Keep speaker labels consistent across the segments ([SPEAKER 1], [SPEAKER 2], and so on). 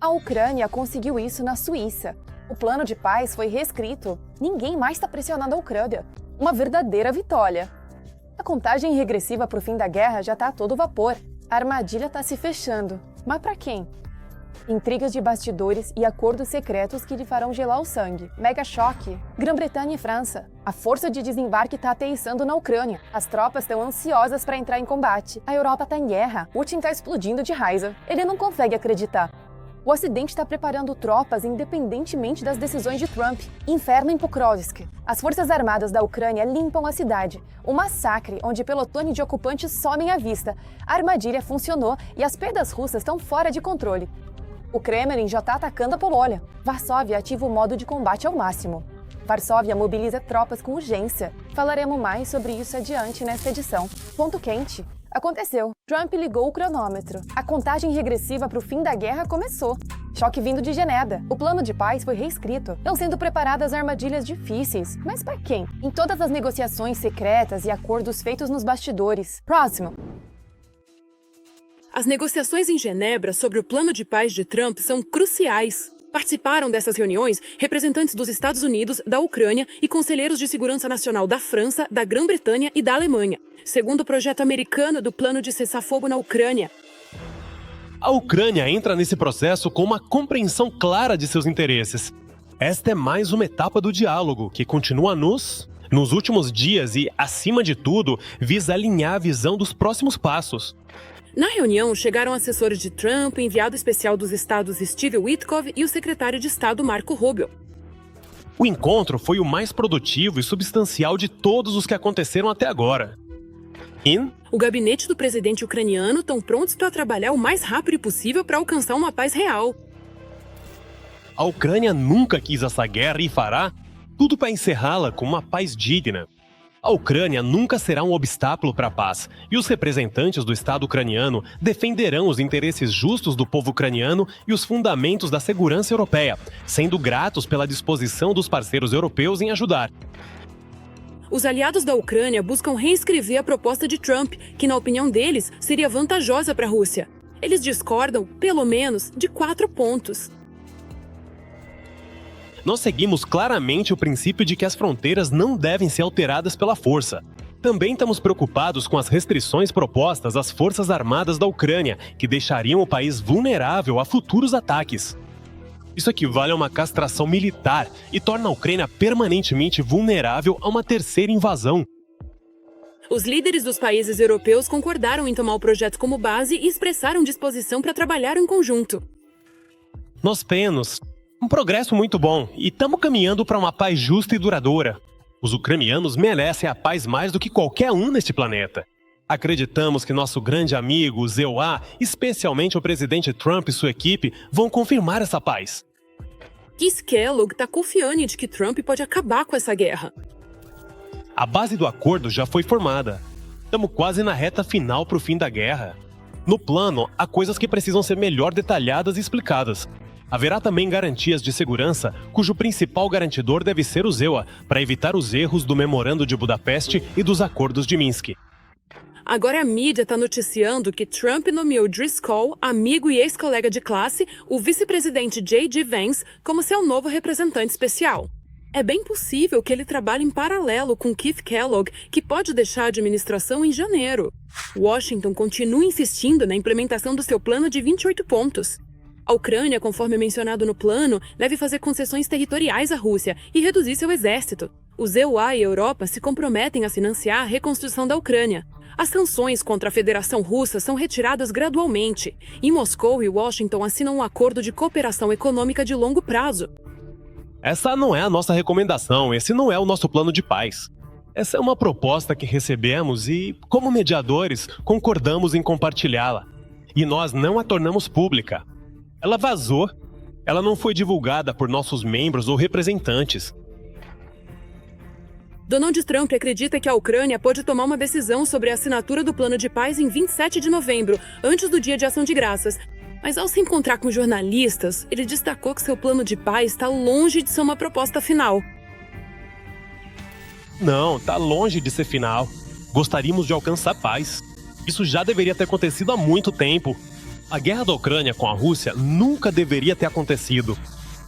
[SPEAKER 1] A Ucrânia conseguiu isso na Suíça. O plano de paz foi reescrito. Ninguém mais está pressionando a Ucrânia. Uma verdadeira vitória. A contagem regressiva para o fim da guerra já está a todo vapor. A armadilha está se fechando. Mas para quem? Intrigas de bastidores e acordos secretos que lhe farão gelar o sangue. Mega choque. Grã-Bretanha e França. A força de desembarque está aterrissando na Ucrânia. As tropas estão ansiosas para entrar em combate. A Europa está em guerra. Putin está explodindo de raiva. Ele não consegue acreditar. O Ocidente está preparando tropas independentemente das decisões de Trump. Inferno em Pokrovsk. As forças armadas da Ucrânia limpam a cidade. Um massacre onde pelotões de ocupantes somem à vista. A armadilha funcionou e as perdas russas estão fora de controle. O Kremlin já está atacando a Polônia. Varsóvia ativa o modo de combate ao máximo. Varsóvia mobiliza tropas com urgência. Falaremos mais sobre isso adiante nesta edição. Ponto quente. Aconteceu. Trump ligou o cronômetro. A contagem regressiva para o fim da guerra começou. Choque vindo de Genebra. O plano de paz foi reescrito. Estão sendo preparadas armadilhas difíceis. Mas para quem? Em todas as negociações secretas e acordos feitos nos bastidores. Próximo.
[SPEAKER 2] As negociações em Genebra sobre o plano de paz de Trump são cruciais. Participaram dessas reuniões representantes dos Estados Unidos, da Ucrânia e conselheiros de segurança nacional da França, da Grã-Bretanha e da Alemanha, segundo o projeto americano do plano de cessar-fogo na Ucrânia.
[SPEAKER 3] A Ucrânia entra nesse processo com uma compreensão clara de seus interesses. Esta é mais uma etapa do diálogo, que continua nos últimos dias e, acima de tudo, visa alinhar a visão dos próximos passos.
[SPEAKER 2] Na reunião, chegaram assessores de Trump, enviado especial dos estados Steve Witkoff e o secretário de Estado Marco Rubio.
[SPEAKER 3] O encontro foi o mais produtivo e substancial de todos os que aconteceram até agora.
[SPEAKER 2] O gabinete do presidente ucraniano estão prontos para trabalhar o mais rápido possível para alcançar uma paz real.
[SPEAKER 3] A Ucrânia nunca quis essa guerra e fará tudo para encerrá-la com uma paz digna. A Ucrânia nunca será um obstáculo para a paz, e os representantes do Estado ucraniano defenderão os interesses justos do povo ucraniano e os fundamentos da segurança europeia, sendo gratos pela disposição dos parceiros europeus em ajudar.
[SPEAKER 2] Os aliados da Ucrânia buscam reescrever a proposta de Trump, que, na opinião deles, seria vantajosa para a Rússia. Eles discordam, pelo menos, de 4 pontos.
[SPEAKER 3] Nós seguimos claramente o princípio de que as fronteiras não devem ser alteradas pela força. Também estamos preocupados com as restrições propostas às forças armadas da Ucrânia, que deixariam o país vulnerável a futuros ataques. Isso equivale a uma castração militar e torna a Ucrânia permanentemente vulnerável a uma terceira invasão.
[SPEAKER 2] Os líderes dos países europeus concordaram em tomar o projeto como base e expressaram disposição para trabalhar em conjunto.
[SPEAKER 3] Nós temos um progresso muito bom e estamos caminhando para uma paz justa e duradoura. Os ucranianos merecem a paz mais do que qualquer um neste planeta. Acreditamos que nosso grande amigo, o ZEUA, especialmente o presidente Trump e sua equipe, vão confirmar essa paz.
[SPEAKER 2] Keith Kellogg está confiante de que Trump pode acabar com essa guerra.
[SPEAKER 3] A base do acordo já foi formada. Estamos quase na reta final para o fim da guerra. No plano, há coisas que precisam ser melhor detalhadas e explicadas. Haverá também garantias de segurança, cujo principal garantidor deve ser o ZEUA, para evitar os erros do Memorando de Budapeste e dos Acordos de Minsk.
[SPEAKER 2] Agora a mídia está noticiando que Trump nomeou Driscoll, amigo e ex-colega de classe, o vice-presidente J.D. Vance, como seu novo representante especial. É bem possível que ele trabalhe em paralelo com Keith Kellogg, que pode deixar a administração em janeiro. Washington continua insistindo na implementação do seu plano de 28 pontos. A Ucrânia, conforme mencionado no plano, deve fazer concessões territoriais à Rússia e reduzir seu exército. O ZEUA e a Europa se comprometem a financiar a reconstrução da Ucrânia. As sanções contra a Federação Russa são retiradas gradualmente. E Moscou e Washington assinam um acordo de cooperação econômica de longo prazo.
[SPEAKER 3] Essa não é a nossa recomendação, esse não é o nosso plano de paz. Essa é uma proposta que recebemos e, como mediadores, concordamos em compartilhá-la. E nós não a tornamos pública. Ela vazou. Ela não foi divulgada por nossos membros ou representantes.
[SPEAKER 2] Donald Trump acredita que a Ucrânia pode tomar uma decisão sobre a assinatura do plano de paz em 27 de novembro, antes do Dia de Ação de Graças. Mas ao se encontrar com jornalistas, ele destacou que seu plano de paz está longe de ser uma proposta final.
[SPEAKER 3] Não, está longe de ser final. Gostaríamos de alcançar paz. Isso já deveria ter acontecido há muito tempo. A guerra da Ucrânia com a Rússia nunca deveria ter acontecido.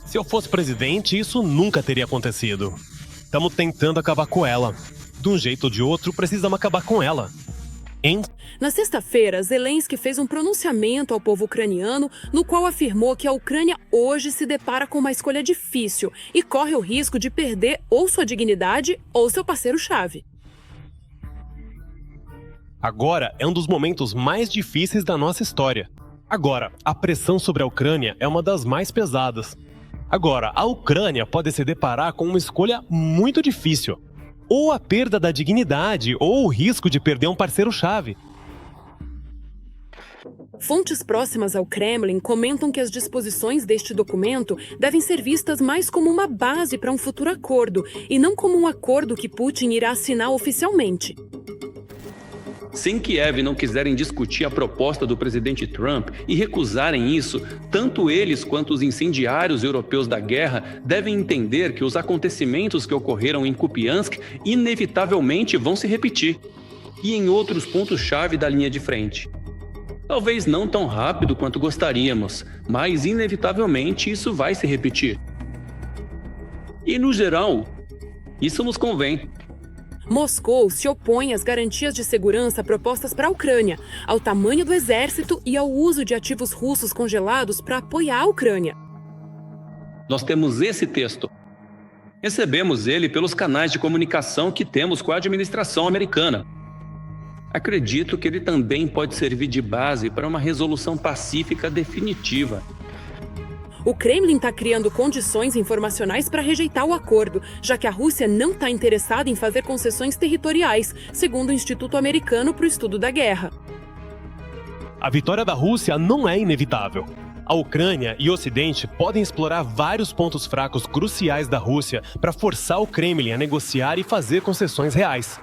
[SPEAKER 3] Se eu fosse presidente, isso nunca teria acontecido. Estamos tentando acabar com ela. De um jeito ou de outro, precisamos acabar com ela. Hein?
[SPEAKER 2] Na sexta-feira, Zelensky fez um pronunciamento ao povo ucraniano no qual afirmou que a Ucrânia hoje se depara com uma escolha difícil e corre o risco de perder ou sua dignidade ou seu parceiro-chave.
[SPEAKER 3] Agora é um dos momentos mais difíceis da nossa história. Agora, a pressão sobre a Ucrânia é uma das mais pesadas. Agora, a Ucrânia pode se deparar com uma escolha muito difícil. Ou a perda da dignidade, ou o risco de perder um parceiro-chave.
[SPEAKER 2] Fontes próximas ao Kremlin comentam que as disposições deste documento devem ser vistas mais como uma base para um futuro acordo, e não como um acordo que Putin irá assinar oficialmente.
[SPEAKER 4] Se em Kiev não quiserem discutir a proposta do presidente Trump e recusarem isso, tanto eles quanto os incendiários europeus da guerra devem entender que os acontecimentos que ocorreram em Kupiansk inevitavelmente vão se repetir, e em outros pontos-chave da linha de frente. Talvez não tão rápido quanto gostaríamos, mas inevitavelmente isso vai se repetir. E no geral, isso nos convém.
[SPEAKER 2] Moscou se opõe às garantias de segurança propostas para a Ucrânia, ao tamanho do exército e ao uso de ativos russos congelados para apoiar a Ucrânia.
[SPEAKER 4] Nós temos esse texto. Recebemos ele pelos canais de comunicação que temos com a administração americana. Acredito que ele também pode servir de base para uma resolução pacífica definitiva.
[SPEAKER 2] O Kremlin está criando condições informacionais para rejeitar o acordo, já que a Rússia não está interessada em fazer concessões territoriais, segundo o Instituto Americano para o Estudo da Guerra.
[SPEAKER 3] A vitória da Rússia não é inevitável. A Ucrânia e o Ocidente podem explorar vários pontos fracos cruciais da Rússia para forçar o Kremlin a negociar e fazer concessões reais.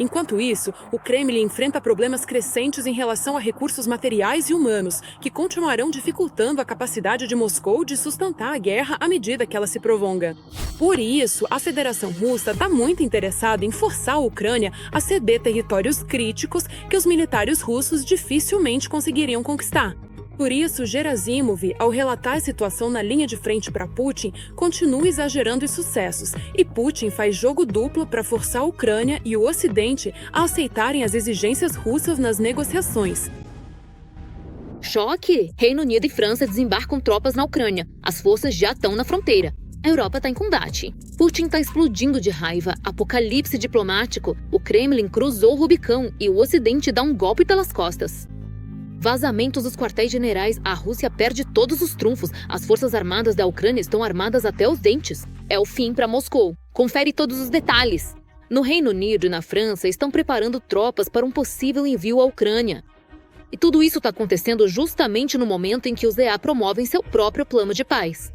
[SPEAKER 2] Enquanto isso, o Kremlin enfrenta problemas crescentes em relação a recursos materiais e humanos, que continuarão dificultando a capacidade de Moscou de sustentar a guerra à medida que ela se prolonga. Por isso, a Federação Russa está muito interessada em forçar a Ucrânia a ceder territórios críticos que os militares russos dificilmente conseguiriam conquistar. Por isso, Gerasimov, ao relatar a situação na linha de frente para Putin, continua exagerando os sucessos, e Putin faz jogo duplo para forçar a Ucrânia e o Ocidente a aceitarem as exigências russas nas negociações.
[SPEAKER 5] Choque! Reino Unido e França desembarcam tropas na Ucrânia. As forças já estão na fronteira. A Europa está em combate. Putin está explodindo de raiva. Apocalipse diplomático. O Kremlin cruzou o Rubicão e o Ocidente dá um golpe pelas costas. Vazamentos dos quartéis-generais. A Rússia perde todos os trunfos. As forças armadas da Ucrânia estão armadas até os dentes. É o fim para Moscou. Confere todos os detalhes. No Reino Unido e na França estão preparando tropas para um possível envio à Ucrânia. E tudo isso está acontecendo justamente no momento em que os EA promovem seu próprio plano de paz.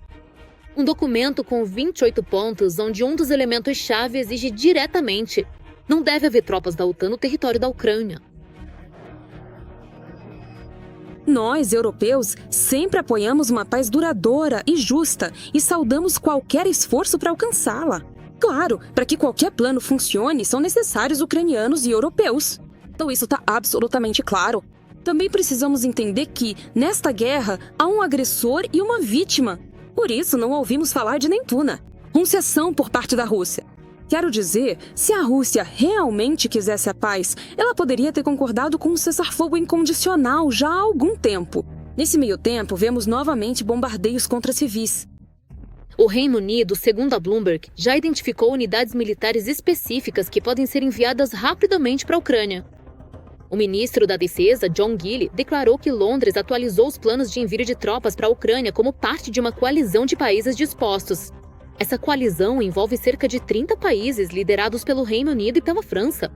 [SPEAKER 5] Um documento com 28 pontos, onde um dos elementos-chave exige diretamente: não deve haver tropas da OTAN no território da Ucrânia.
[SPEAKER 6] Nós, europeus, sempre apoiamos uma paz duradoura e justa e saudamos qualquer esforço para alcançá-la. Claro, para que qualquer plano funcione, são necessários ucranianos e europeus. Então isso está absolutamente claro. Também precisamos entender que, nesta guerra, há um agressor e uma vítima. Por isso, não ouvimos falar de Nentuna, concessão por parte da Rússia. Quero dizer, se a Rússia realmente quisesse a paz, ela poderia ter concordado com um cessar-fogo incondicional já há algum tempo. Nesse meio tempo, vemos novamente bombardeios contra civis.
[SPEAKER 5] O Reino Unido, segundo a Bloomberg, já identificou unidades militares específicas que podem ser enviadas rapidamente para a Ucrânia. O ministro da Defesa, John Gilley, declarou que Londres atualizou os planos de envio de tropas para a Ucrânia como parte de uma coalizão de países dispostos. Essa coalizão envolve cerca de 30 países liderados pelo Reino Unido e pela França.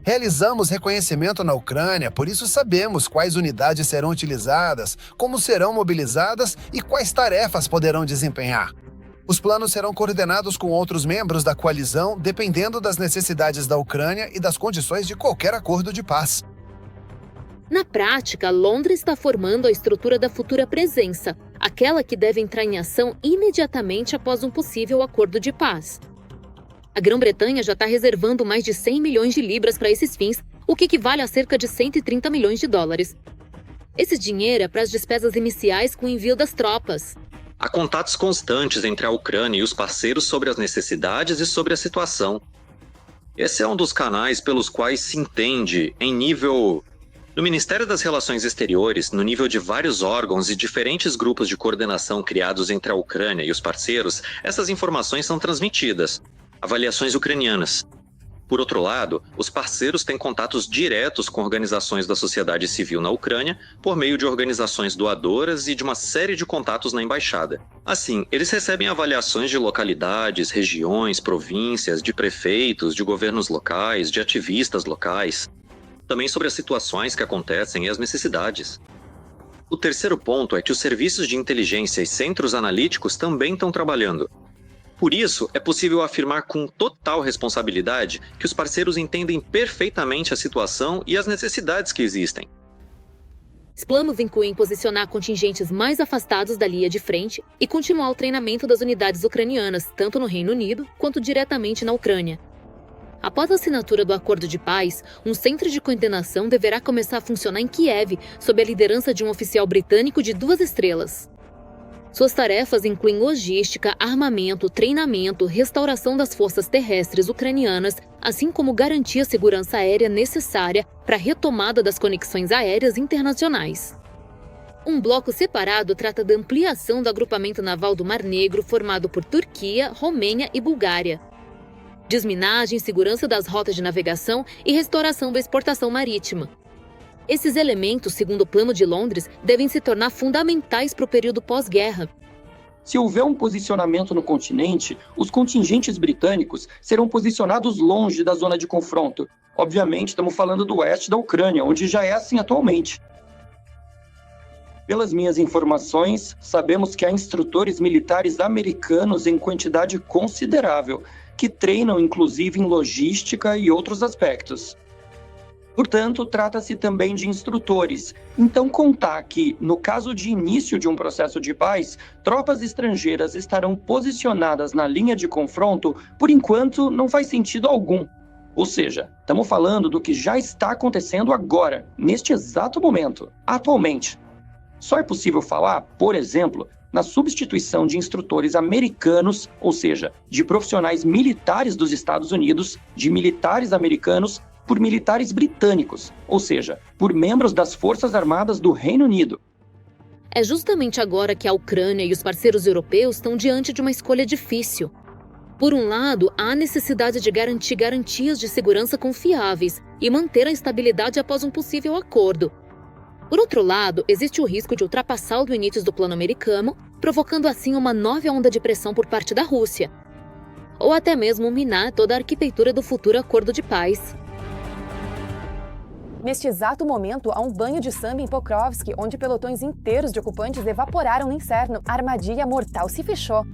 [SPEAKER 7] Realizamos reconhecimento na Ucrânia, por isso sabemos quais unidades serão utilizadas, como serão mobilizadas e quais tarefas poderão desempenhar. Os planos serão coordenados com outros membros da coalizão, dependendo das necessidades da Ucrânia e das condições de qualquer acordo de paz.
[SPEAKER 5] Na prática, Londres está formando a estrutura da futura presença, aquela que deve entrar em ação imediatamente após um possível acordo de paz. A Grã-Bretanha já está reservando mais de 100 milhões de libras para esses fins, o que equivale a cerca de 130 milhões de dólares. Esse dinheiro é para as despesas iniciais com o envio das tropas.
[SPEAKER 8] Há contatos constantes entre a Ucrânia e os parceiros sobre as necessidades e sobre a situação. Esse é um dos canais pelos quais se entende, em nível... No Ministério das Relações Exteriores, no nível de vários órgãos e diferentes grupos de coordenação criados entre a Ucrânia e os parceiros, essas informações são transmitidas. Avaliações ucranianas. Por outro lado, os parceiros têm contatos diretos com organizações da sociedade civil na Ucrânia por meio de organizações doadoras e de uma série de contatos na embaixada. Assim, eles recebem avaliações de localidades, regiões, províncias, de prefeitos, de governos locais, de ativistas locais. Também sobre as situações que acontecem e as necessidades. O terceiro ponto é que os serviços de inteligência e centros analíticos também estão trabalhando. Por isso, é possível afirmar com total responsabilidade que os parceiros entendem perfeitamente a situação e as necessidades que existem.
[SPEAKER 5] Os planos incluem posicionar contingentes mais afastados da linha de frente e continuar o treinamento das unidades ucranianas, tanto no Reino Unido quanto diretamente na Ucrânia. Após a assinatura do acordo de paz, um centro de coordenação deverá começar a funcionar em Kiev, sob a liderança de um oficial britânico de 2 estrelas. Suas tarefas incluem logística, armamento, treinamento, restauração das forças terrestres ucranianas, assim como garantir a segurança aérea necessária para a retomada das conexões aéreas internacionais. Um bloco separado trata da ampliação do agrupamento naval do Mar Negro, formado por Turquia, Romênia e Bulgária. Desminagem, segurança das rotas de navegação e restauração da exportação marítima. Esses elementos, segundo o Plano de Londres, devem se tornar fundamentais para o período pós-guerra.
[SPEAKER 9] Se houver um posicionamento no continente, os contingentes britânicos serão posicionados longe da zona de confronto. Obviamente, estamos falando do oeste da Ucrânia, onde já é assim atualmente. Pelas minhas informações, sabemos que há instrutores militares americanos em quantidade considerável, que treinam inclusive em logística e outros aspectos. Portanto, trata-se também de instrutores. Então, contar que, no caso de início de um processo de paz, tropas estrangeiras estarão posicionadas na linha de confronto, por enquanto, não faz sentido algum. Ou seja, estamos falando do que já está acontecendo agora, neste exato momento, atualmente. Só é possível falar, por exemplo, na substituição de instrutores americanos, ou seja, de profissionais militares dos Estados Unidos, de militares americanos, por militares britânicos, ou seja, por membros das Forças Armadas do Reino Unido.
[SPEAKER 5] É justamente agora que a Ucrânia e os parceiros europeus estão diante de uma escolha difícil. Por um lado, há a necessidade de garantir garantias de segurança confiáveis e manter a estabilidade após um possível acordo. Por outro lado, existe o risco de ultrapassar os limites do plano americano, provocando assim uma nova onda de pressão por parte da Rússia. Ou até mesmo minar toda a arquitetura do futuro acordo de paz.
[SPEAKER 1] Neste exato momento, há um banho de sangue em Pokrovsk, onde pelotões inteiros de ocupantes evaporaram no inferno. A armadilha mortal se fechou.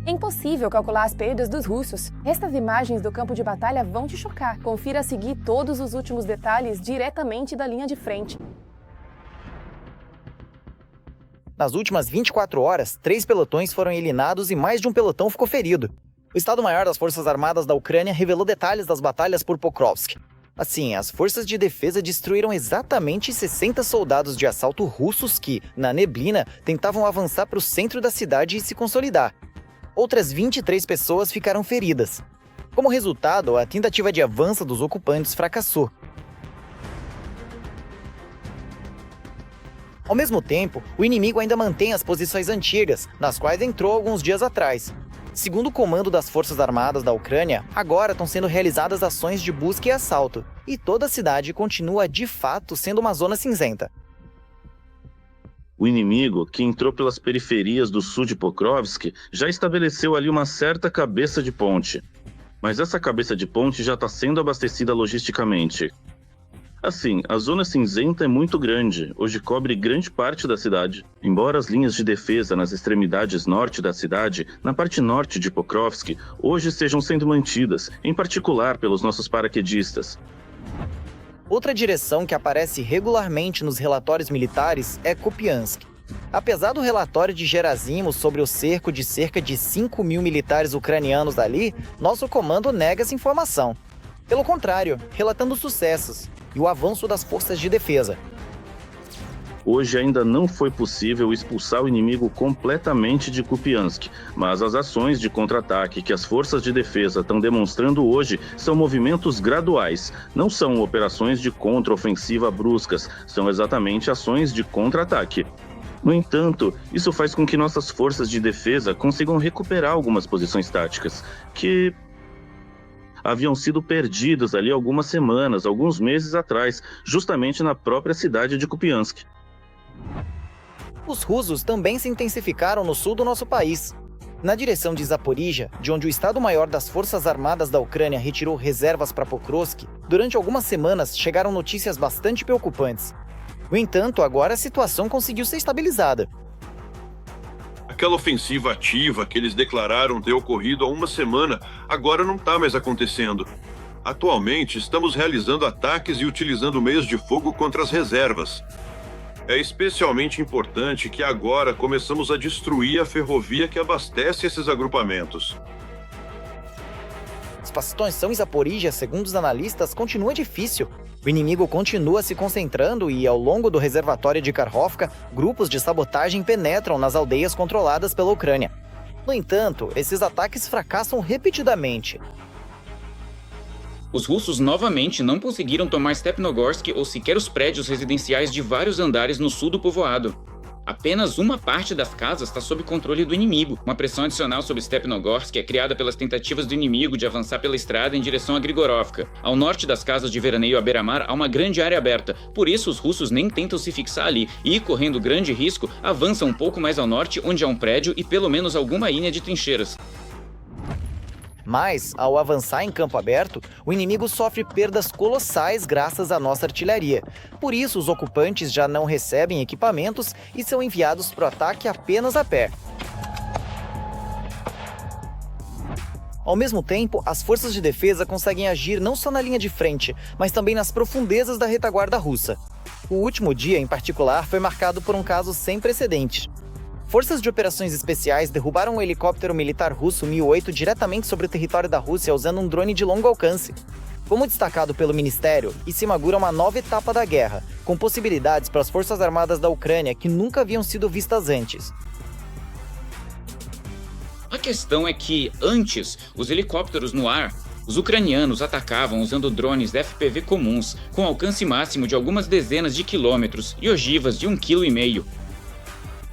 [SPEAKER 1] É impossível calcular as perdas dos russos. Estas imagens do campo de batalha vão te chocar. Confira a seguir todos os últimos detalhes diretamente da linha de frente.
[SPEAKER 10] Nas últimas 24 horas, 3 pelotões foram eliminados e mais de um pelotão ficou ferido. O Estado-Maior das Forças Armadas da Ucrânia revelou detalhes das batalhas por Pokrovsk. Assim, as forças de defesa destruíram exatamente 60 soldados de assalto russos que, na neblina, tentavam avançar para o centro da cidade e se consolidar. Outras 23 pessoas ficaram feridas. Como resultado, a tentativa de avanço dos ocupantes fracassou. Ao mesmo tempo, o inimigo ainda mantém as posições antigas, nas quais entrou alguns dias atrás. Segundo o comando das Forças Armadas da Ucrânia, agora estão sendo realizadas ações de busca e assalto, e toda a cidade continua de fato sendo uma zona cinzenta.
[SPEAKER 11] O inimigo, que entrou pelas periferias do sul de Pokrovsk, já estabeleceu ali uma certa cabeça de ponte. Mas essa cabeça de ponte já está sendo abastecida logisticamente. Assim, a zona cinzenta é muito grande, hoje cobre grande parte da cidade. Embora as linhas de defesa nas extremidades norte da cidade, na parte norte de Pokrovsk, hoje estejam sendo mantidas, em particular pelos nossos paraquedistas.
[SPEAKER 10] Outra direção que aparece regularmente nos relatórios militares é Kupiansk. Apesar do relatório de Gerasimov sobre o cerco de cerca de 5.000 militares ucranianos ali, nosso comando nega essa informação. Pelo contrário, relatando sucessos e o avanço das forças de defesa.
[SPEAKER 11] Hoje ainda não foi possível expulsar o inimigo completamente de Kupiansk, mas as ações de contra-ataque que as forças de defesa estão demonstrando hoje são movimentos graduais, não são operações de contra-ofensiva bruscas, são exatamente ações de contra-ataque. No entanto, isso faz com que nossas forças de defesa consigam recuperar algumas posições táticas, que haviam sido perdidas ali algumas semanas, alguns meses atrás, justamente na própria cidade de Kupiansk.
[SPEAKER 10] Os russos também se intensificaram no sul do nosso país. Na direção de Zaporizhia, de onde o Estado-Maior das Forças Armadas da Ucrânia retirou reservas para Pokrovsk, durante algumas semanas chegaram notícias bastante preocupantes. No entanto, agora a situação conseguiu ser estabilizada.
[SPEAKER 12] Aquela ofensiva ativa que eles declararam ter ocorrido há uma semana, agora não está mais acontecendo. Atualmente, estamos realizando ataques e utilizando meios de fogo contra as reservas. É especialmente importante que agora começamos a destruir a ferrovia que abastece esses agrupamentos.
[SPEAKER 10] A situação em Zaporizhia, segundo os analistas, continua difícil. O inimigo continua se concentrando e, ao longo do reservatório de Kharkovka, grupos de sabotagem penetram nas aldeias controladas pela Ucrânia. No entanto, esses ataques fracassam repetidamente.
[SPEAKER 13] Os russos novamente não conseguiram tomar Stepnogorsk ou sequer os prédios residenciais de vários andares no sul do povoado. Apenas uma parte das casas está sob controle do inimigo. Uma pressão adicional sobre Stepnogorsk é criada pelas tentativas do inimigo de avançar pela estrada em direção a Grigorovka. Ao norte das casas de veraneio à beira-mar há uma grande área aberta, por isso os russos nem tentam se fixar ali e, correndo grande risco, avançam um pouco mais ao norte, onde há um prédio e pelo menos alguma linha de trincheiras.
[SPEAKER 10] Mas, ao avançar em campo aberto, o inimigo sofre perdas colossais graças à nossa artilharia. Por isso, os ocupantes já não recebem equipamentos e são enviados para o ataque apenas a pé. Ao mesmo tempo, as forças de defesa conseguem agir não só na linha de frente, mas também nas profundezas da retaguarda russa. O último dia, em particular, foi marcado por um caso sem precedentes. Forças de operações especiais derrubaram um helicóptero militar russo Mi-8 diretamente sobre o território da Rússia usando um drone de longo alcance. Como destacado pelo Ministério, isso inaugura uma nova etapa da guerra, com possibilidades para as Forças Armadas da Ucrânia que nunca haviam sido vistas antes.
[SPEAKER 13] A questão é que, antes, os helicópteros no ar, os ucranianos atacavam usando drones FPV comuns, com alcance máximo de algumas dezenas de quilômetros e ogivas de 1,5 kg.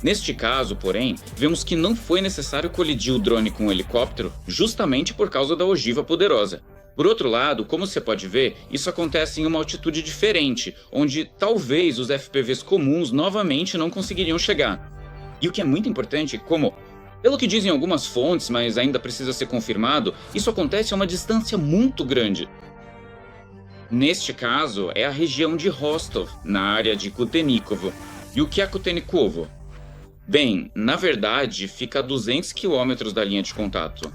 [SPEAKER 13] Neste caso, porém, vemos que não foi necessário colidir o drone com o helicóptero justamente por causa da ogiva poderosa. Por outro lado, como você pode ver, isso acontece em uma altitude diferente, onde talvez os FPVs comuns novamente não conseguiriam chegar. E o que é muito importante, pelo que dizem algumas fontes, mas ainda precisa ser confirmado, isso acontece a uma distância muito grande. Neste caso, é a região de Rostov, na área de Kutenikovo. E o que é Kutenikovo? Bem, na verdade, fica a 200 quilômetros da linha de contato.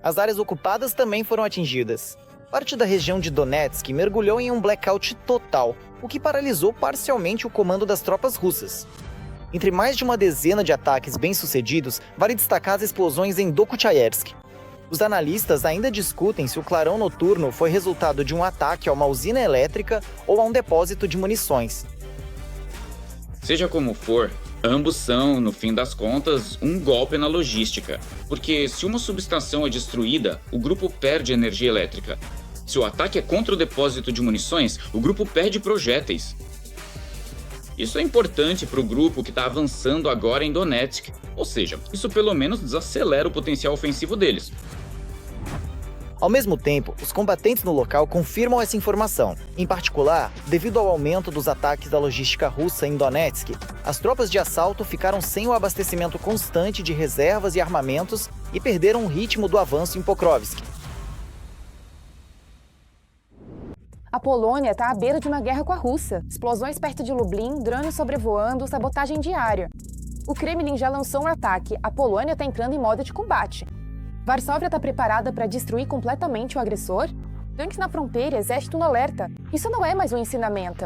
[SPEAKER 10] As áreas ocupadas também foram atingidas. Parte da região de Donetsk mergulhou em um blackout total, o que paralisou parcialmente o comando das tropas russas. Entre mais de uma dezena de ataques bem-sucedidos, vale destacar as explosões em Dokuchaevsk. Os analistas ainda discutem se o clarão noturno foi resultado de um ataque a uma usina elétrica ou a um depósito de munições.
[SPEAKER 13] Seja como for, ambos são, no fim das contas, um golpe na logística. Porque se uma subestação é destruída, o grupo perde energia elétrica. Se o ataque é contra o depósito de munições, o grupo perde projéteis. Isso é importante para o grupo que está avançando agora em Donetsk, ou seja, isso pelo menos desacelera o potencial ofensivo deles.
[SPEAKER 10] Ao mesmo tempo, os combatentes no local confirmam essa informação. Em particular, devido ao aumento dos ataques da logística russa em Donetsk, as tropas de assalto ficaram sem o abastecimento constante de reservas e armamentos e perderam o ritmo do avanço em Pokrovsk.
[SPEAKER 1] A Polônia está à beira de uma guerra com a Rússia. Explosões perto de Lublin, drones sobrevoando, sabotagem diária. O Kremlin já lançou um ataque. A Polônia está entrando em modo de combate. Varsóvia está preparada para destruir completamente o agressor? Tanques na fronteira, exército no alerta. Isso não é mais um ensinamento.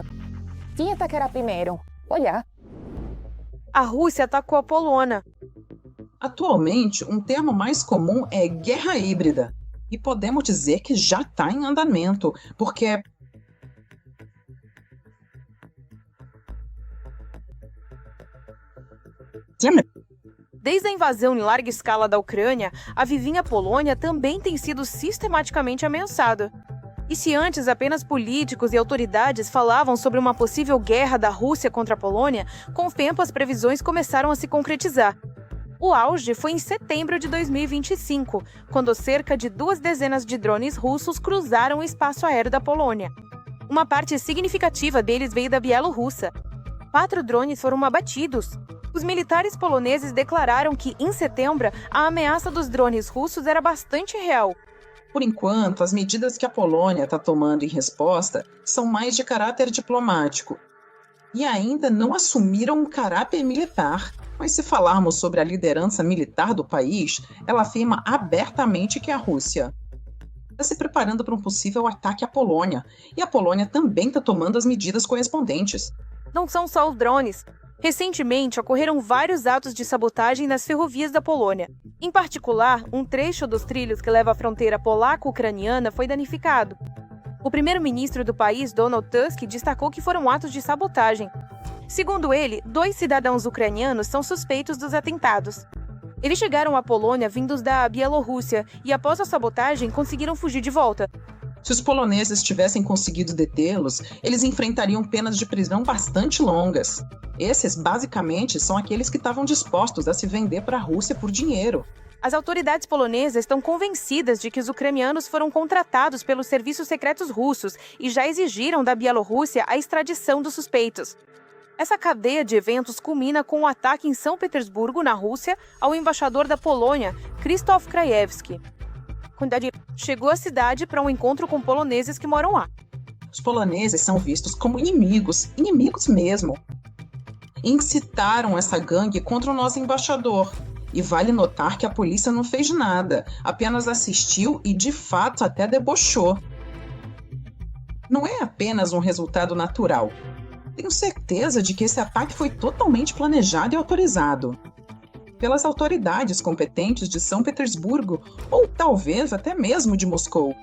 [SPEAKER 1] Quem atacará primeiro? Olhar.
[SPEAKER 14] A Rússia atacou a Polônia.
[SPEAKER 15] Atualmente, um termo mais comum é guerra híbrida. E podemos dizer que já está em andamento, porque
[SPEAKER 14] Desde a invasão em larga escala da Ucrânia, a vizinha Polônia também tem sido sistematicamente ameaçada. E se antes apenas políticos e autoridades falavam sobre uma possível guerra da Rússia contra a Polônia, com o tempo as previsões começaram a se concretizar. O auge foi em setembro de 2025, quando cerca de 20 de drones russos cruzaram o espaço aéreo da Polônia. Uma parte significativa deles veio da Bielorrússia. 4 drones foram abatidos. Os militares poloneses declararam que, em setembro, a ameaça dos drones russos era bastante real.
[SPEAKER 15] Por enquanto, as medidas que a Polônia está tomando em resposta são mais de caráter diplomático e ainda não assumiram um caráter militar. Mas se falarmos sobre a liderança militar do país, ela afirma abertamente que a Rússia está se preparando para um possível ataque à Polônia, e a Polônia também está tomando as medidas correspondentes.
[SPEAKER 14] Não são só os drones. Recentemente, ocorreram vários atos de sabotagem nas ferrovias da Polônia. Em particular, um trecho dos trilhos que leva à fronteira polaco-ucraniana foi danificado. O primeiro-ministro do país, Donald Tusk, destacou que foram atos de sabotagem. Segundo ele, 2 cidadãos ucranianos são suspeitos dos atentados. Eles chegaram à Polônia vindos da Bielorrússia e, após a sabotagem, conseguiram fugir de volta.
[SPEAKER 15] Se os poloneses tivessem conseguido detê-los, eles enfrentariam penas de prisão bastante longas. Esses, basicamente, são aqueles que estavam dispostos a se vender para a Rússia por dinheiro.
[SPEAKER 14] As autoridades polonesas estão convencidas de que os ucranianos foram contratados pelos serviços secretos russos e já exigiram da Bielorrússia a extradição dos suspeitos. Essa cadeia de eventos culmina com o ataque em São Petersburgo, na Rússia, ao embaixador da Polônia, Krzysztof Krajewski. Quando chegou à cidade para um encontro com poloneses que moram lá.
[SPEAKER 15] Os poloneses são vistos como inimigos mesmo. Incitaram essa gangue contra o nosso embaixador. E vale notar que a polícia não fez nada, apenas assistiu e, de fato, até debochou. Não é apenas um resultado natural. Tenho certeza de que esse ataque foi totalmente planejado e autorizado pelas autoridades competentes de São Petersburgo, ou talvez até mesmo de Moscou.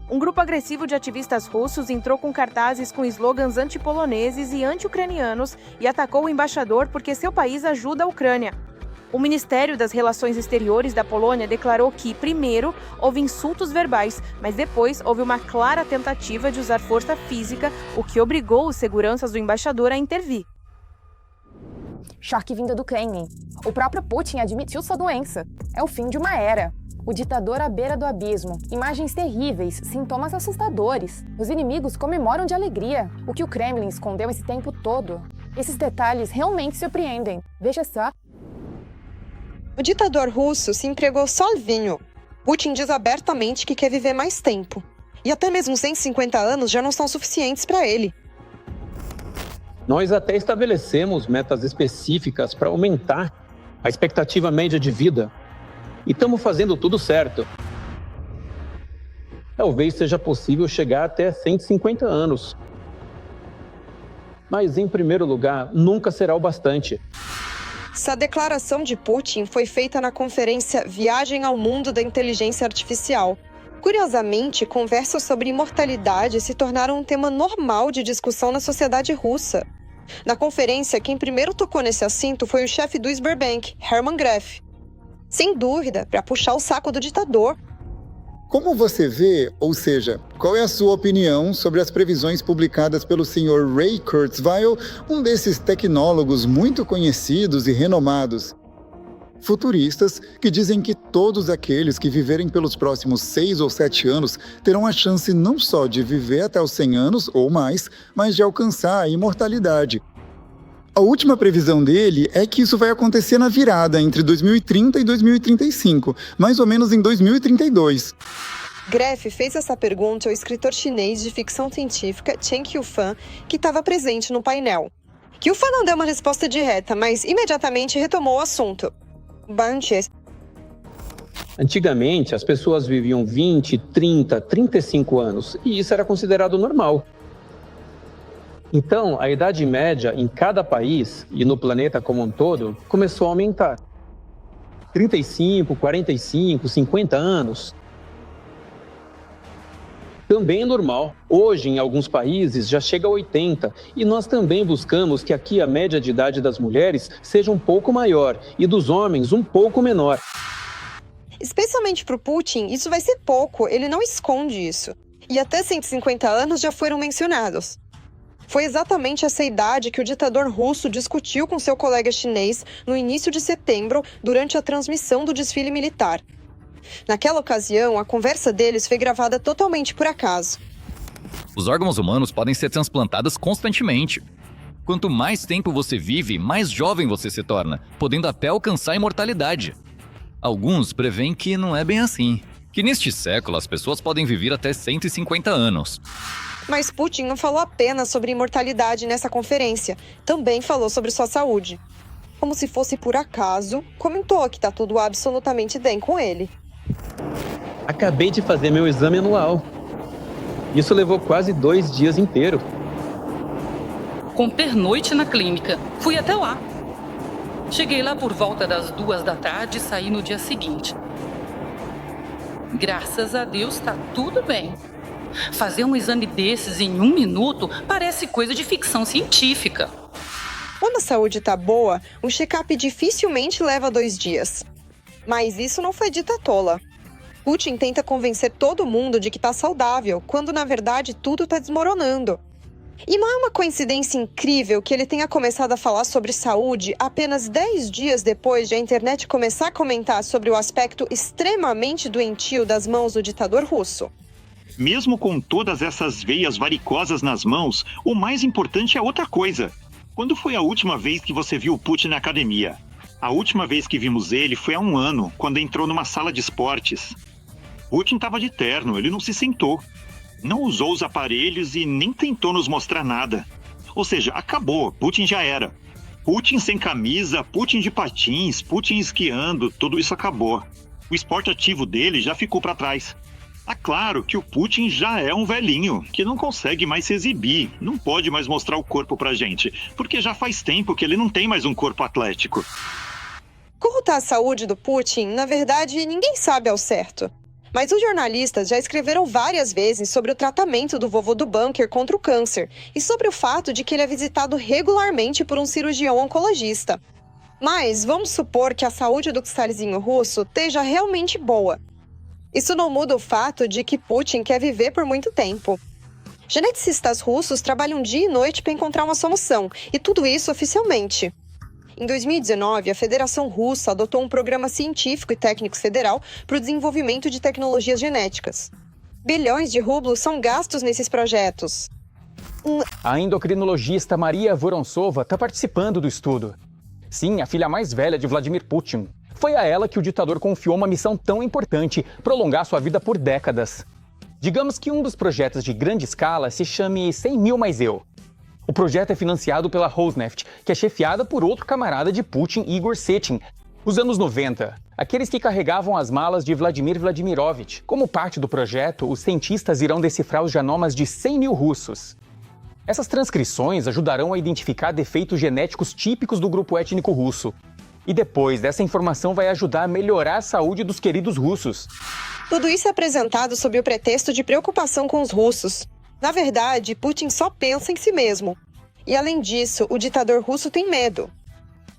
[SPEAKER 14] Um grupo agressivo de ativistas russos entrou com cartazes com slogans antipoloneses e anti-ucranianos e atacou o embaixador porque seu país ajuda a Ucrânia. O Ministério das Relações Exteriores da Polônia declarou que, primeiro, houve insultos verbais, mas depois houve uma clara tentativa de usar força física, o que obrigou os seguranças do embaixador a intervir.
[SPEAKER 1] Choque vindo do Kremlin. O próprio Putin admitiu sua doença. É o fim de uma era. O ditador à beira do abismo. Imagens terríveis, sintomas assustadores. Os inimigos comemoram de alegria. O que o Kremlin escondeu esse tempo todo. Esses detalhes realmente surpreendem. Veja só.
[SPEAKER 16] O ditador russo se entregou sozinho. Putin diz abertamente que quer viver mais tempo. E até mesmo 150 anos já não são suficientes para ele.
[SPEAKER 17] Nós até estabelecemos metas específicas para aumentar a expectativa média de vida. E estamos fazendo tudo certo. Talvez seja possível chegar até 150 anos. Mas, em primeiro lugar, nunca será o bastante.
[SPEAKER 16] Essa declaração de Putin foi feita na conferência Viagem ao Mundo da Inteligência Artificial. Curiosamente, conversas sobre imortalidade se tornaram um tema normal de discussão na sociedade russa. Na conferência, quem primeiro tocou nesse assunto foi o chefe do Sberbank, Hermann Gref. Sem dúvida, para puxar o saco do ditador.
[SPEAKER 18] Como você vê, ou seja, qual é a sua opinião sobre as previsões publicadas pelo Sr. Ray Kurzweil, um desses tecnólogos muito conhecidos e renomados? Futuristas que dizem que todos aqueles que viverem pelos próximos 6 ou 7 anos terão a chance não só de viver até os 100 anos ou mais, mas de alcançar a imortalidade. A última previsão dele é que isso vai acontecer na virada entre 2030 e 2035, mais ou menos em 2032.
[SPEAKER 16] Gref fez essa pergunta ao escritor chinês de ficção científica Chen Qiufan, que estava presente no painel. Qiufan não deu uma resposta direta, mas imediatamente retomou o assunto.
[SPEAKER 17] Antigamente, as pessoas viviam 20, 30, 35 anos, e isso era considerado normal. Então, a idade média em cada país, e no planeta como um todo, começou a aumentar. 35, 45, 50 anos. também é normal. Hoje, em alguns países, já chega a 80, e nós também buscamos que aqui a média de idade das mulheres seja um pouco maior e dos homens um pouco menor.
[SPEAKER 16] Especialmente para o Putin, isso vai ser pouco, ele não esconde isso. E até 150 anos já foram mencionados. Foi exatamente essa idade que o ditador russo discutiu com seu colega chinês no início de setembro, durante a transmissão do desfile militar. Naquela ocasião, a conversa deles foi gravada totalmente por acaso.
[SPEAKER 19] Os órgãos humanos podem ser transplantados constantemente. Quanto mais tempo você vive, mais jovem você se torna, podendo até alcançar a imortalidade. Alguns preveem que não é bem assim, que neste século as pessoas podem viver até 150 anos.
[SPEAKER 16] Mas Putin não falou apenas sobre imortalidade nessa conferência, também falou sobre sua saúde. Como se fosse por acaso, comentou que tá tudo absolutamente bem com ele.
[SPEAKER 17] Acabei de fazer meu exame anual. Isso levou quase 2 dias inteiros.
[SPEAKER 20] Com pernoite na clínica. Fui até lá. Cheguei lá por volta das 2 da tarde e saí no dia seguinte. Graças a Deus tá tudo bem. Fazer um exame desses em 1 minuto parece coisa de ficção científica.
[SPEAKER 16] Quando a saúde tá boa, um check-up dificilmente leva 2 dias. Mas isso não foi dito à tola. Putin tenta convencer todo mundo de que tá saudável, quando na verdade tudo tá desmoronando. E não é uma coincidência incrível que ele tenha começado a falar sobre saúde apenas 10 dias depois de a internet começar a comentar sobre o aspecto extremamente doentio das mãos do ditador russo.
[SPEAKER 21] Mesmo com todas essas veias varicosas nas mãos, o mais importante é outra coisa. Quando foi a última vez que você viu o Putin na academia? A última vez que vimos ele foi há 1 ano, quando entrou numa sala de esportes. Putin estava de terno, ele não se sentou. Não usou os aparelhos e nem tentou nos mostrar nada. Ou seja, acabou, Putin já era. Putin sem camisa, Putin de patins, Putin esquiando, tudo isso acabou. O esporte ativo dele já ficou para trás. É claro que o Putin já é um velhinho, que não consegue mais se exibir, não pode mais mostrar o corpo pra gente, porque já faz tempo que ele não tem mais um corpo atlético.
[SPEAKER 16] Como está a saúde do Putin, na verdade, ninguém sabe ao certo. Mas os jornalistas já escreveram várias vezes sobre o tratamento do vovô do bunker contra o câncer e sobre o fato de que ele é visitado regularmente por um cirurgião oncologista. Mas vamos supor que a saúde do czarzinho russo esteja realmente boa. Isso não muda o fato de que Putin quer viver por muito tempo. Geneticistas russos trabalham dia e noite para encontrar uma solução, e tudo isso oficialmente. Em 2019, a Federação Russa adotou um programa científico e técnico federal para o desenvolvimento de tecnologias genéticas. Bilhões de rublos são gastos nesses projetos.
[SPEAKER 22] A endocrinologista Maria Vorontsova está participando do estudo. Sim, a filha mais velha de Vladimir Putin. Foi a ela que o ditador confiou uma missão tão importante, prolongar sua vida por décadas. Digamos que um dos projetos de grande escala se chame 100 mil mais eu. O projeto é financiado pela Rosneft, que é chefiada por outro camarada de Putin, Igor Sechin. Os anos 90, aqueles que carregavam as malas de Vladimir Vladimirovich. Como parte do projeto, os cientistas irão decifrar os genomas de 100 mil russos. Essas transcrições ajudarão a identificar defeitos genéticos típicos do grupo étnico russo. E depois dessa informação vai ajudar a melhorar a saúde dos queridos russos.
[SPEAKER 16] Tudo isso é apresentado sob o pretexto de preocupação com os russos. Na verdade, Putin só pensa em si mesmo. E além disso, o ditador russo tem medo.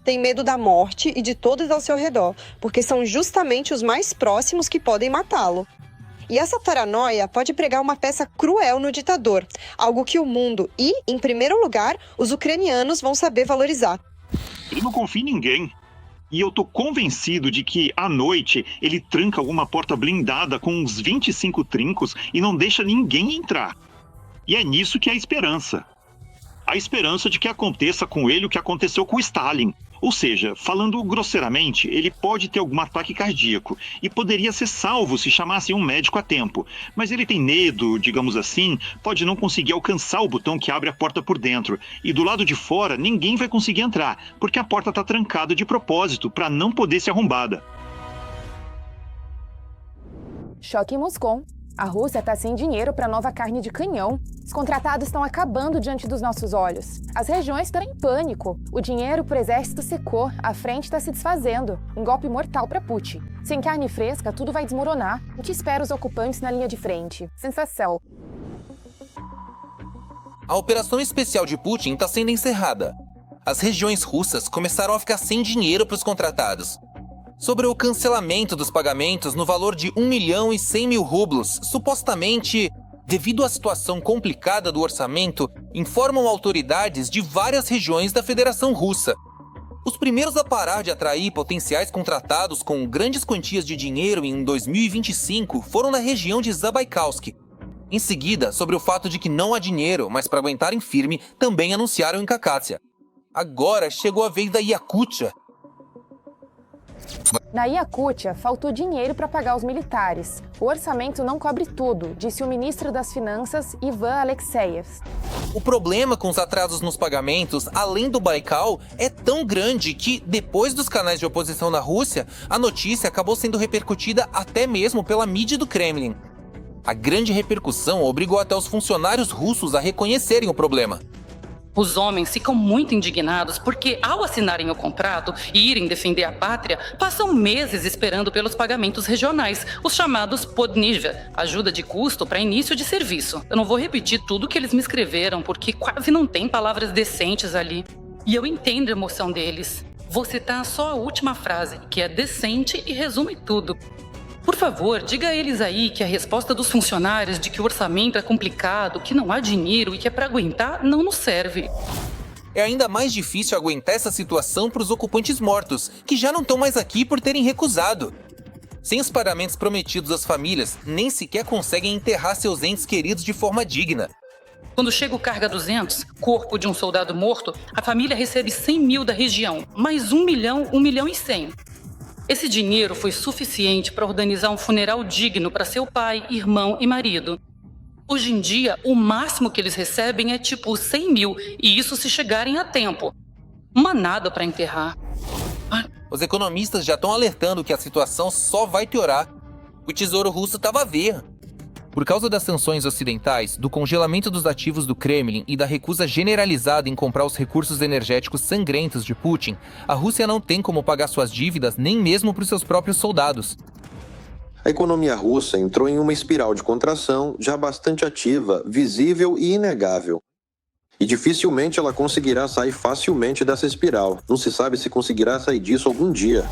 [SPEAKER 16] Tem medo da morte e de todos ao seu redor, porque são justamente os mais próximos que podem matá-lo. E essa paranoia pode pregar uma peça cruel no ditador, algo que o mundo e, em primeiro lugar, os ucranianos vão saber valorizar.
[SPEAKER 21] Ele não confia em ninguém. E eu tô convencido de que, à noite, ele tranca alguma porta blindada com uns 25 trincos e não deixa ninguém entrar. E é nisso que é a esperança. A esperança de que aconteça com ele o que aconteceu com Stalin. Ou seja, falando grosseiramente, ele pode ter algum ataque cardíaco e poderia ser salvo se chamassem um médico a tempo. Mas ele tem medo, digamos assim, pode não conseguir alcançar o botão que abre a porta por dentro. E do lado de fora, ninguém vai conseguir entrar, porque a porta está trancada de propósito, para não poder ser arrombada.
[SPEAKER 1] Choque em Moscou. A Rússia está sem dinheiro para nova carne de canhão. Os contratados estão acabando diante dos nossos olhos. As regiões estão em pânico. O dinheiro para o exército secou, a frente está se desfazendo. Um golpe mortal para Putin. Sem carne fresca, tudo vai desmoronar. O que espera os ocupantes na linha de frente? Sensação.
[SPEAKER 3] A operação especial de Putin está sendo encerrada. As regiões russas começaram a ficar sem dinheiro para os contratados. Sobre o cancelamento dos pagamentos no valor de 1.100.000 rublos, supostamente, devido à situação complicada do orçamento, informam autoridades de várias regiões da Federação Russa. Os primeiros a parar de atrair potenciais contratados com grandes quantias de dinheiro em 2025 foram na região de Zabaikalsk. Em seguida, sobre o fato de que não há dinheiro, mas para aguentarem firme, também anunciaram em Khakassia. Agora chegou a vez da Yakutia.
[SPEAKER 1] Na Yakutia, faltou dinheiro para pagar os militares. O orçamento não cobre tudo, disse o ministro das Finanças, Ivan Alexeyev.
[SPEAKER 3] O problema com os atrasos nos pagamentos, além do Baikal, é tão grande que, depois dos canais de oposição na Rússia, a notícia acabou sendo repercutida até mesmo pela mídia do Kremlin. A grande repercussão obrigou até os funcionários russos a reconhecerem o problema.
[SPEAKER 20] Os homens ficam muito indignados porque, ao assinarem o contrato e irem defender a pátria, passam meses esperando pelos pagamentos regionais, os chamados podnizhia, ajuda de custo para início de serviço. Eu não vou repetir tudo que eles me escreveram, porque quase não tem palavras decentes ali. E eu entendo a emoção deles. Vou citar só a última frase, que é decente e resume tudo. Por favor, diga a eles aí que a resposta dos funcionários de que o orçamento é complicado, que não há dinheiro e que é para aguentar não nos serve.
[SPEAKER 3] É ainda mais difícil aguentar essa situação para os ocupantes mortos, que já não estão mais aqui por terem recusado. Sem os pagamentos prometidos às famílias, nem sequer conseguem enterrar seus entes queridos de forma digna.
[SPEAKER 20] Quando chega o Carga 200, corpo de um soldado morto, a família recebe 100.000 da região, mais 1 milhão, 1.100.000. Esse dinheiro foi suficiente para organizar um funeral digno para seu pai, irmão e marido. Hoje em dia, o máximo que eles recebem é tipo 100.000, e isso se chegarem a tempo. Uma nada para enterrar.
[SPEAKER 3] Os economistas já estão alertando que a situação só vai piorar. O tesouro russo estava a ver. Por causa das sanções ocidentais, do congelamento dos ativos do Kremlin e da recusa generalizada em comprar os recursos energéticos sangrentos de Putin, a Rússia não tem como pagar suas dívidas nem mesmo para os seus próprios soldados.
[SPEAKER 4] A economia russa entrou em uma espiral de contração já bastante ativa, visível e inegável. E dificilmente ela conseguirá sair facilmente dessa espiral. Não se sabe se conseguirá sair disso algum dia.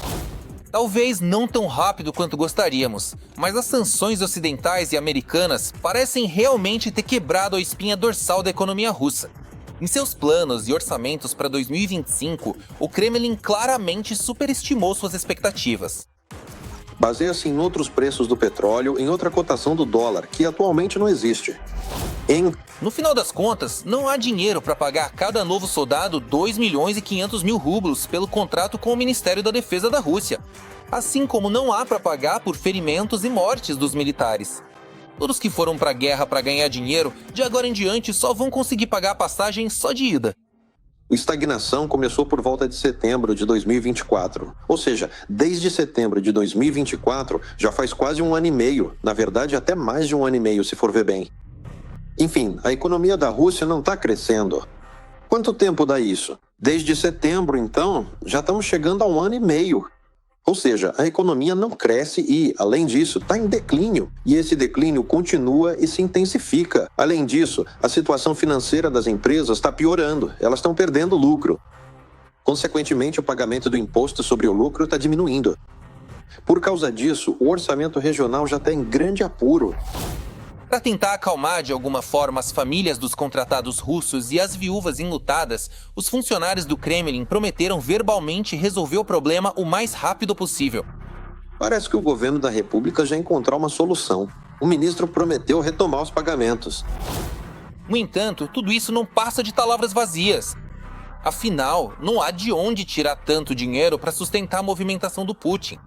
[SPEAKER 3] Talvez não tão rápido quanto gostaríamos, mas as sanções ocidentais e americanas parecem realmente ter quebrado a espinha dorsal da economia russa. Em seus planos e orçamentos para 2025, o Kremlin claramente superestimou suas expectativas.
[SPEAKER 4] Baseia-se em outros preços do petróleo, em outra cotação do dólar, que atualmente não existe.
[SPEAKER 3] No final das contas, não há dinheiro para pagar a cada novo soldado 2.500.000 rublos pelo contrato com o Ministério da Defesa da Rússia, assim como não há para pagar por ferimentos e mortes dos militares. Todos que foram para a guerra para ganhar dinheiro, de agora em diante só vão conseguir pagar a passagem só de ida.
[SPEAKER 4] A estagnação começou por volta de setembro de 2024. Ou seja, desde setembro de 2024 já faz quase 1 ano e meio, na verdade até mais de 1 ano e meio se for ver bem. Enfim, a economia da Rússia não está crescendo. Quanto tempo dá isso? Desde setembro, então, já estamos chegando a 1 ano e meio. Ou seja, a economia não cresce e, além disso, está em declínio. E esse declínio continua e se intensifica. Além disso, a situação financeira das empresas está piorando. Elas estão perdendo lucro. Consequentemente, o pagamento do imposto sobre o lucro está diminuindo. Por causa disso, o orçamento regional já está em grande apuro.
[SPEAKER 3] Para tentar acalmar de alguma forma as famílias dos contratados russos e as viúvas enlutadas, os funcionários do Kremlin prometeram verbalmente resolver o problema o mais rápido possível.
[SPEAKER 4] Parece que o governo da República já encontrou uma solução. O ministro prometeu retomar os pagamentos.
[SPEAKER 3] No entanto, tudo isso não passa de palavras vazias. Afinal, não há de onde tirar tanto dinheiro para sustentar a movimentação do Putin.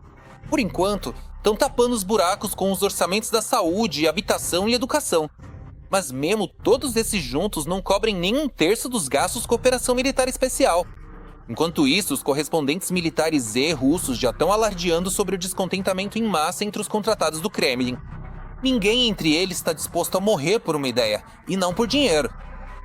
[SPEAKER 3] Por enquanto, estão tapando os buracos com os orçamentos da saúde, habitação e educação. Mas mesmo todos esses juntos não cobrem nem 1/3 dos gastos com a operação militar especial. Enquanto isso, os correspondentes militares e russos já estão alardeando sobre o descontentamento em massa entre os contratados do Kremlin. Ninguém entre eles está disposto a morrer por uma ideia, e não por dinheiro.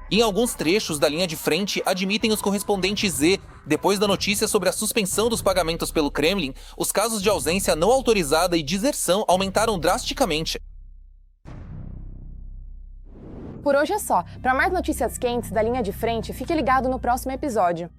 [SPEAKER 3] Em alguns trechos da linha de frente, admitem os correspondentes e, depois da notícia sobre a suspensão dos pagamentos pelo Kremlin, os casos de ausência não autorizada e deserção aumentaram drasticamente.
[SPEAKER 1] Por hoje é só. Para mais notícias quentes da linha de frente, fique ligado no próximo episódio.